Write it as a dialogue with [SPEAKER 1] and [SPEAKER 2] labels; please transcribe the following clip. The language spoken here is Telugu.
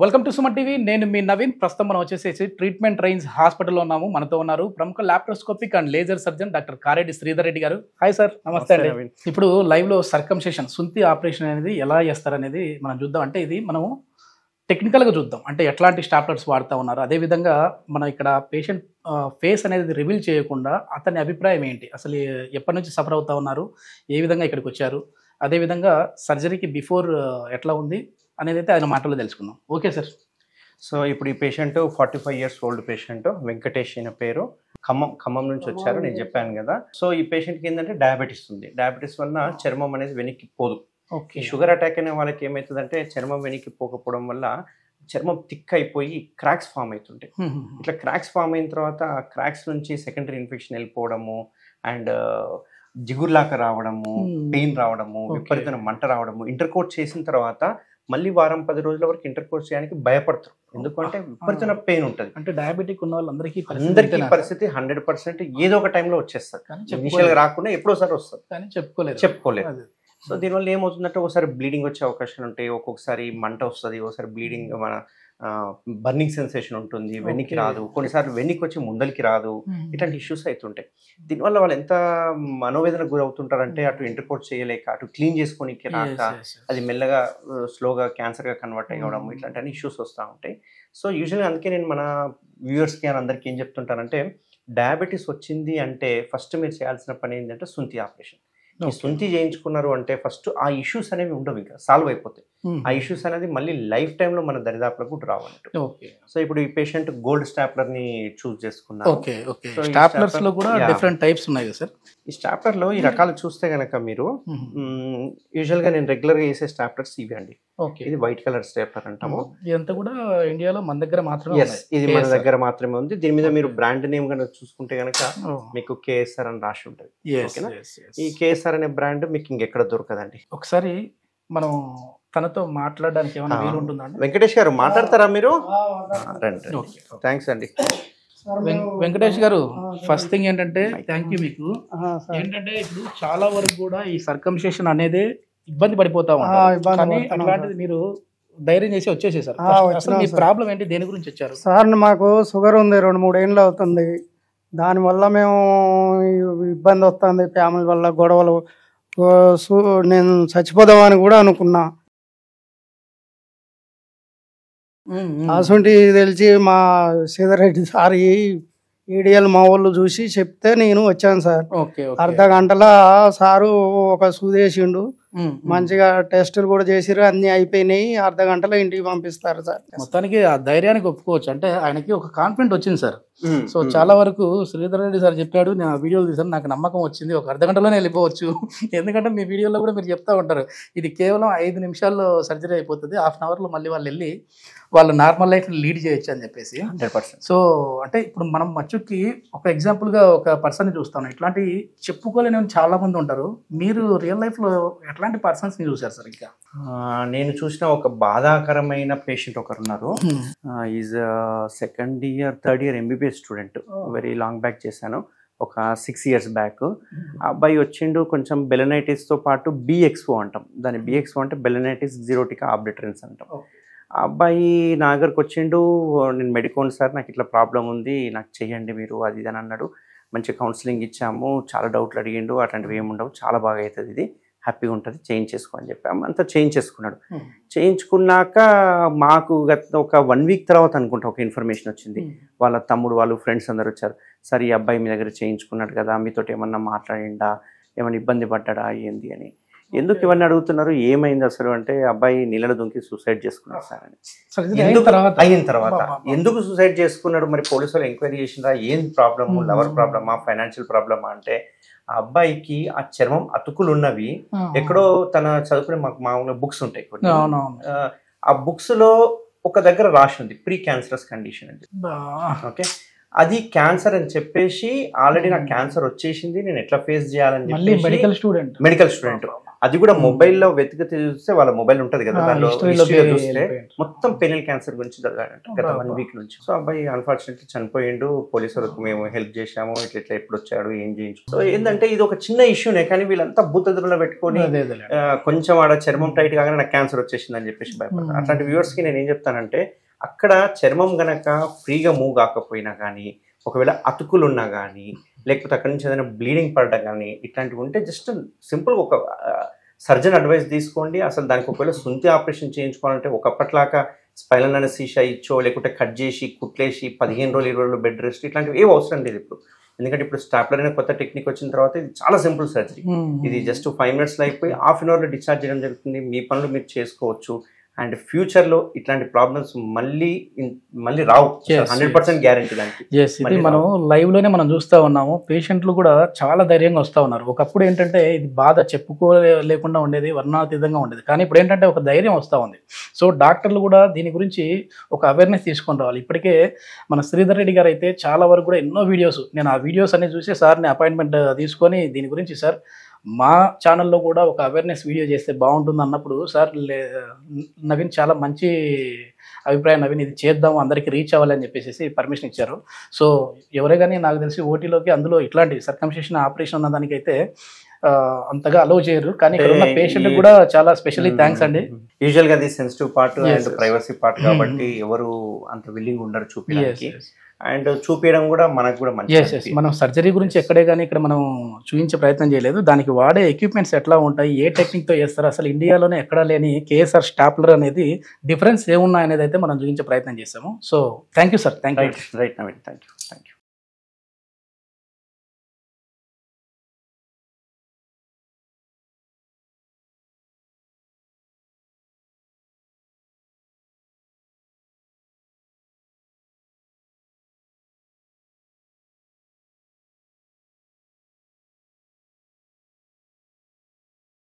[SPEAKER 1] Welcome to Suman TV. నేను మీ నవీన్. ప్రస్తుతం మనం వచ్చేసేసి ట్రీట్మెంట్ రేంజ్ హాస్పిటల్లో ఉన్నాము. మనతో ఉన్నారు ప్రముఖ laparoscopic and laser surgeon doctor Kareddy Sridhar Reddy గారు. హాయ్ సార్, నమస్తే అండి. ఇప్పుడు లైవ్ లో సర్కంసెషన్ సుంతి ఆపరేషన్ అనేది ఎలా చేస్తారనేది మనం చూద్దాం. అంటే ఇది మనము టెక్నికల్గా చూద్దాం, అంటే ఎట్లాంటి స్టాప్లర్స్ వాడుతూ ఉన్నారు, అదేవిధంగా మనం ఇక్కడ పేషెంట్ ఫేస్ అనేది రివీల్ చేయకుండా అతని అభిప్రాయం ఏంటి, అసలు ఎప్పటి నుంచి సఫర్ అవుతా ఉన్నారు, ఏ విధంగా ఇక్కడికి వచ్చారు, అదేవిధంగా సర్జరీకి బిఫోర్ ఎట్లా ఉంది అనేది అయితే ఆయన మాటల్లో తెలుసుకుందాం. Okay sir.
[SPEAKER 2] సో ఇప్పుడు ఈ patient 45 years old patient, Venkatesh అయిన పేరు. ఖమ్మం నుంచి వచ్చారు, నేను చెప్పాను కదా. సో ఈ పేషెంట్కి ఏంటంటే డయాబెటీస్ ఉంది. డయాబెటీస్ వల్ల చర్మం అనేది వెనక్కి పోదు. ఈ షుగర్ అటాక్ అనే వాళ్ళకి ఏమవుతుందంటే చర్మం వెనక్కి పోకపోవడం వల్ల చర్మం థిక్ అయిపోయి క్రాక్స్ ఫామ్ అవుతుంటాయి. ఇట్లా క్రాక్స్ ఫామ్ అయిన తర్వాత క్రాక్స్ నుంచి సెకండరీ ఇన్ఫెక్షన్ వెళ్ళిపోవడము అండ్ జిగుర్లాక రావడము, పెయిన్ రావడము, విపరీతమైన మంట రావడము, ఇంటర్కోర్స్ చేసిన తర్వాత మళ్ళీ వారం 10 రోజుల వరకు ఇంటర్కోర్స్ చేయడానికి భయపడతారు. ఎందుకంటే విపరీతమైన పెయిన్ ఉంటుంది.
[SPEAKER 1] అంటే డయాబెటిక్ ఉన్న వాళ్ళందరికీ
[SPEAKER 2] పరిస్థితి 100% ఏదో ఒక టైంలో వచ్చేస్తారు. ఇనిషియల్ గా రాకుండా ఎప్పుడోసారి వస్తుంది, కానీ చెప్పుకోలేదు. సో దీనివల్ల ఏమవుతుందంటే ఒకసారి బ్లీడింగ్ వచ్చే అవకాశాలు ఉంటాయి, ఒక్కొక్కసారి మంట వస్తుంది, ఒకసారి బ్లీడింగ్ మన బర్నింగ్ సెన్సేషన్ ఉంటుంది, వెన్నికి రాదు, కొన్నిసార్లు వెన్నికి వచ్చి ముందలికి రాదు. ఇట్లాంటి ఇష్యూస్ అవుతుంటాయి. దీనివల్ల వాళ్ళు ఎంత మనోవేదనకు గురవుతుంటారంటే అటు ఇంటర్కోర్స్ చేయలేక, అటు క్లీన్ చేసుకోనికి రాక, అది మెల్లగా స్లోగా క్యాన్సర్గా కన్వర్ట్ అయ్యడం, ఇట్లాంటి ఇష్యూస్ వస్తూ ఉంటాయి. సో యూజువల్గా అందుకే నేను మన వ్యూవర్స్కి అని అందరికీ ఏం చెప్తుంటానంటే, డయాబెటీస్ వచ్చింది అంటే ఫస్ట్ మీరు చేయాల్సిన పని ఏంటంటే సుంతి ఆపరేషన్. ఈ సుంతి చేయించుకున్నారు అంటే ఫస్ట్ ఆ ఇష్యూస్ అనేవి ఉండవు, ఇంకా సాల్వ్ అయిపోతాయి. ఆ ఇష్యూస్ అనేది మళ్ళీ లైఫ్ టైంలో మన దరిదాపులకు రావాలంటే. సో ఇప్పుడు ఈ పేషెంట్ గోల్డ్ స్టాప్లర్ ని చూస్ చేసుకున్నారు.
[SPEAKER 1] స్టాప్లర్స్ లో కూడా డిఫరెంట్ టైప్స్ ఉన్నాయి కదా సార్.
[SPEAKER 2] ఈ స్టాప్లర్ లో ఈ రకాలు చూస్తే గనక మీరు యూజువల్ గా నేను రెగ్యులర్ గా వేసే స్టాప్లర్స్ ఇవి అండి. ఇది వైట్ కలర్ స్టాప్లర్ అంటాము.
[SPEAKER 1] ఇదంతా కూడా ఇండియాలో మన దగ్గర మాత్రమే,
[SPEAKER 2] ఇది మన దగ్గర మాత్రమే ఉంది. దీని మీద మీరు బ్రాండ్ నేమ్ కనుక చూసుకుంటే గనక మీకు కేఎస్ఆర్ అని రాసి ఉంటుంది. ఈ కేఎస్ఆర్ అనే బ్రాండ్ మీకు ఇంకెక్కడ దొరకదండి.
[SPEAKER 1] ఒకసారి మనం తనతో మాట్లాడడానికి ఏమైనా వీలు ఉంటుందండి?
[SPEAKER 2] వెంకటేష్ గారు మాట్లాడతారా మీరు? రండి. థ్యాంక్స్ అండి.
[SPEAKER 1] వెంకటేష్ గారు, ఫస్ట్ థింగ్ ఏంటంటే థ్యాంక్ యూ మీకు. ఏంటంటే ఇప్పుడు చాలా వరకు కూడా ఈ సర్కంసెషన్ అనేది ఇబ్బంది పడిపోతా ఉంటారు, కానీ అట్లాంటిది మీరు ధైర్యం చేసి వచ్చేసేసారు. అసలు మీ ప్రాబ్లం ఏంటి, దేని గురించి వచ్చారు?
[SPEAKER 3] సార్ మాకు షుగర్ ఉంది, 2-3 ఏళ్ళు అవుతుంది. దానివల్ల మేము ఇబ్బంది వస్తుంది, ఫ్యామిలీ వల్ల గొడవలు. నేను చచ్చిపోదామని కూడా అనుకున్నా. అసలు తెలిసి మా శ్రీధర్రెడ్డి సార్ ఈడియల్ మా వాళ్ళు చూసి చెప్తే నేను వచ్చాను సార్. అర్ధ గంటల సారు ఒక సూదేసిండు, మంచిగా టెస్టులు కూడా చేసిరు, అన్ని అయిపోయినాయి. అర్ధ గంటలో ఇంటికి పంపిస్తారు సార్.
[SPEAKER 1] మొత్తానికి ఆ ధైర్యానికి ఒప్పుకోవచ్చు, అంటే ఆయనకి ఒక కాన్ఫిడెంట్ వచ్చింది సార్. సో చాలా వరకు శ్రీధర్ రెడ్డి సార్ చెప్పాడు, నేను ఆ వీడియోలు తీసాను, నాకు నమ్మకం వచ్చింది, ఒక అర్ధ గంటలోనే వెళ్ళిపోవచ్చు. ఎందుకంటే మీ వీడియోలో కూడా మీరు చెప్తా ఉంటారు ఇది కేవలం 5 నిమిషాల్లో సర్జరీ అయిపోతుంది, 1/2 అవర్లో మళ్ళీ వాళ్ళు వెళ్ళి వాళ్ళ నార్మల్ లైఫ్ లీడ్ చేయొచ్చు అని చెప్పేసి.
[SPEAKER 2] 100%.
[SPEAKER 1] సో అంటే ఇప్పుడు మనం మచ్చుకి ఒక ఎగ్జాంపుల్గా ఒక పర్సన్ని చూస్తాను, ఇట్లాంటి చెప్పుకోలేని చాలా మంది ఉంటారు. మీరు రియల్ లైఫ్లో ఎట్లాంటి పర్సన్స్ ని చూసారు సార్? ఇంకా
[SPEAKER 2] నేను చూసిన ఒక బాధాకరమైన పేషెంట్ ఒకరు ఉన్నారు. Is 2nd year 3rd year MBBS student. Very long back చేశాను, ఒక 6 years బ్యాక్. ఆ అబ్బాయి వచ్చిండు కొంచెం బెలనైటిస్తో పాటు BXO అంటాం, దాని BXO అంటే బెలనైటిస్ ఎక్సియోటికా ఆబ్లిటరెన్స్ అంటాం. ఆ అబ్బాయి నా దగ్గరకు వచ్చిండు, నేను మెడికోన్ సార్ నాకు ఇట్లా ప్రాబ్లం ఉంది, నాకు చెయ్యండి మీరు, అది ఇది అని అన్నాడు. మంచి కౌన్సిలింగ్ ఇచ్చాము, చాలా డౌట్లు అడిగిండు, అట్లాంటివి ఏమి ఉండవు, చాలా బాగా అవుతుంది, ఇది హ్యాపీగా ఉంటుంది, చేయించేసుకో అని చెప్పాము. అంతా చేయించేసుకున్నాడు. చేయించుకున్నాక మాకు ఒక 1 week తర్వాత అనుకుంటా ఒక ఇన్ఫర్మేషన్ వచ్చింది. వాళ్ళ తమ్ముడు వాళ్ళు ఫ్రెండ్స్ అందరు వచ్చారు, సార్ ఈ అబ్బాయి మీ దగ్గర చేయించుకున్నాడు కదా, మీతో ఏమన్నా మాట్లాడిండా, ఏమైనా ఇబ్బంది పడ్డా ఏంది అని. ఎందుకు ఇవన్నీ అడుగుతున్నారు, ఏమైంది అసలు అంటే, అబ్బాయి నీళ్ళ దుంకి సూసైడ్ చేసుకున్నాడు సార్ అని. అయిన తర్వాత ఎందుకు సూసైడ్ చేసుకున్నాడు, మరి పోలీసు వాళ్ళు ఎంక్వైరీ చేసినారా, ఏం ప్రాబ్లము, లవర్ ప్రాబ్లమా, ఫైనాన్షియల్ ప్రాబ్లమా అంటే, ఆ అబ్బాయికి ఆ చర్మం అతుకులు ఉన్నవి ఎక్కడో తన చదువుకునే మామూలుగా బుక్స్ ఉంటాయి, ఆ బుక్స్ లో ఒక దగ్గర రాసి ఉంది ప్రీ క్యాన్సరస్ కండిషన్ అని. ఓకే, అది క్యాన్సర్ అని చెప్పేసి ఆల్రెడీ నాకు క్యాన్సర్ వచ్చేసింది, నేను ఎట్లా ఫేస్ చేయాలని చెప్పి మెడికల్ స్టూడెంట్ అది కూడా మొబైల్లో వెతికితే చూస్తే వాళ్ళ మొబైల్ ఉంటది కదా, దాంట్లో history చూస్తే మొత్తం పెనిల్ క్యాన్సర్ గురించి చదివాడంట గత 1 వీక్ నుంచి. సో అబ్బాయి అన్ఫార్చునేట్లీ చనిపోయిండు, పోలీసులకు మేము హెల్ప్ చేశాము, ఇట్లా ఎప్పుడు వచ్చాడు ఏం చేయించు. సో ఏంటంటే ఇది ఒక చిన్న ఇష్యూనే, కానీ వీళ్ళంతా భూతద్దులో పెట్టుకొని కొంచెం ఆడ చర్మం టైట్ కాగానే నాకు క్యాన్సర్ వచ్చేసింది అని చెప్పేసి భయపడతారు. అట్లాంటి వ్యూవర్స్ కి నేను ఏం చెప్తానంటే, అక్కడ చర్మం గనక ఫ్రీగా మూవ్ కాకపోయినా కానీ, ఒకవేళ అతుకులు ఉన్నా కానీ, లేకపోతే అక్కడి నుంచి ఏదైనా బ్లీడింగ్ పడడం కానీ ఇట్లాంటివి ఉంటే జస్ట్ సింపుల్ ఒక సర్జన్ అడ్వైస్ తీసుకోండి. అసలు దానికి ఒకవేళ సుంతి ఆపరేషన్ చేయించుకోవాలంటే ఒకప్పట్లాగా స్పైనల్ అనెస్థీషియా ఇచ్చో లేకుంటే కట్ చేసి కుట్లేసి 15 రోజులు 20 రోజులు బెడ్ రెస్ట్ ఇట్లాంటివి ఏం అవసరం లేదు ఇప్పుడు. ఎందుకంటే ఇప్పుడు స్టాప్లర్ అనే కొత్త టెక్నిక్ వచ్చిన తర్వాత ఇది చాలా సింపుల్ సర్జరీ. ఇది జస్ట్ 5 minutesలో అయిపోయి హాఫ్ అన్ అవర్లో డిశ్చార్జ్ చేయడం జరుగుతుంది. మీ పనులు మీరు చేసుకోవచ్చు. అండ్ ఫ్యూచర్లో ఇట్లాంటి ప్రాబ్లమ్స్ మళ్ళీ రావు, 100% గ్యారెంటీ దానికి.
[SPEAKER 1] ఇది మనం లైవ్ లోనే మనం చూస్తూ ఉన్నాము. పేషెంట్లు కూడా చాలా ధైర్యంగా వస్తూ ఉన్నారు. ఒకప్పుడు ఏంటంటే ఇది బాధ చెప్పుకోలేకుండా ఉండేది, వర్ణాతీతంగా ఉండేది. కానీ ఇప్పుడు ఏంటంటే ఒక ధైర్యం వస్తూ ఉంది. సో డాక్టర్లు కూడా దీని గురించి ఒక అవేర్నెస్ తీసుకొని రావాలి. ఇప్పటికే మన శ్రీధర్ రెడ్డి గారు అయితే చాలా వరకు కూడా ఎన్నో వీడియోస్, నేను ఆ వీడియోస్ అన్ని చూసి సార్ని అపాయింట్మెంట్ తీసుకొని దీని గురించి సార్ మా ఛానల్లో కూడా ఒక అవేర్నెస్ వీడియో చేస్తే బాగుంటుంది అన్నప్పుడు, సార్ నవీన్ చాలా మంచి అభిప్రాయం, నవీన్ ఇది చేద్దాం అందరికీ రీచ్ అవ్వాలని చెప్పేసి పర్మిషన్ ఇచ్చారు. సో ఎవరే కానీ నాకు తెలిసి ఓటీలోకి అందులో ఇట్లాంటి సర్కంసిషన్ ఆపరేషన్ ఉన్న దానికైతే అంతగా అలౌ చేయరు. కానీ ఇక్కడ ఉన్న పేషెంట్ కూడా చాలా స్పెషల్లీ థ్యాంక్స్ అండి.
[SPEAKER 2] యూజువల్ గా అది sensitive part and privacy part కాబట్టి ఎవరు అంత విల్లింగ్ ఉండరు చూపించడానికి. అండ్ చూపించడం కూడా మనకు కూడా మంచి.
[SPEAKER 1] మనం సర్జరీ గురించి ఎక్కడే కానీ ఇక్కడ మనం చూపించే ప్రయత్నం చేయలేదు. దానికి వాడే ఎక్విప్మెంట్స్ ఎట్లా ఉంటాయి, ఏ టెక్నిక్తో చేస్తారు, అసలు ఇండియాలోనే ఎక్కడా లేని కేఎస్ఆర్ స్టాప్లర్ అనేది డిఫరెన్స్ ఏమున్నాయి అనేది అయితే మనం చూపించే ప్రయత్నం చేసాము. So thank you sir. Thank you.
[SPEAKER 2] Right Naveen, thank you.